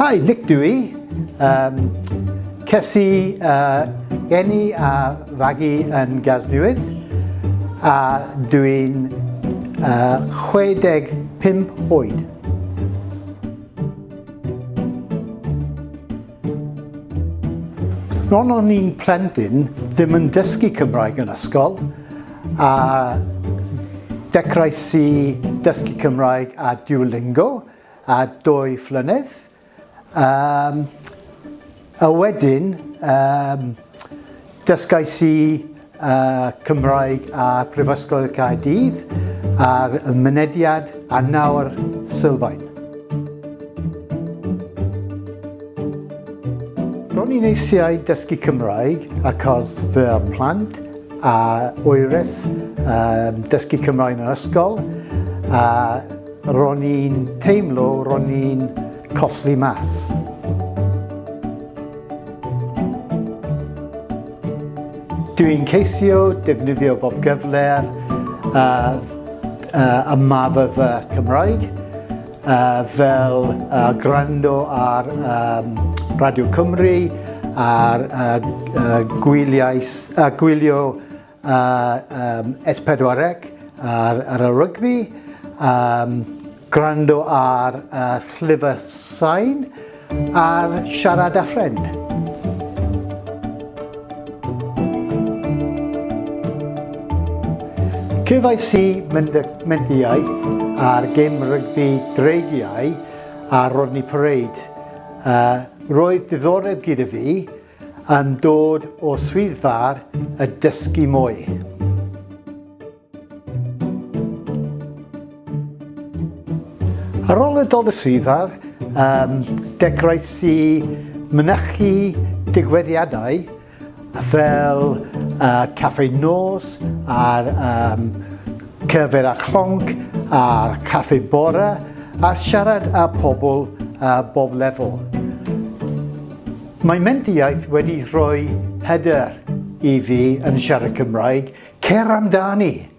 Hi, Nick dwi. Ces i geni a fagu yn Casnewydd a dwi'n 65 oed. Ron o'n i'n plentyn ddim yn dysgu Cymraeg yn ysgol a dechreuais i dysgu Cymraeg a Duolingo a 2 flynedd. A wedyn, dysgais i Cymraeg a Prifysgol Caerdydd a'r Mynediad and Sylfaen. Ro'n i'n eisiau dysgu Cymraeg achos fy plant a oeres dysgu Cymraeg yn ysgol a ro'n i'n teimlo ro'n i'n colli mas. Dwi'n ceisio defnyddio bob gyfle y mafy fy Cymraeg fel gwrando ar Radio Cymru, ar gwylio S4C ar y rygbi, gwrando ar llyfr sain a'r siarad â ffrind. Cyfais i Menter Iaith ar gêm rygbi dreigiau a Rodney Parade. Roedd diddordeb gyda fi yn dod o swyddfa'r y dysgu mwy. Ar ôl y dod y swyddfa'r, dechreuais i mynychu digwyddiadau fel Caffi Nos a'r cyfer a clonc a'r caffi bore a siarad â pobl bob lefel. Mae Menter Iaith wedi rhoi hyder i fi yn siarad Cymraeg, cer amdani.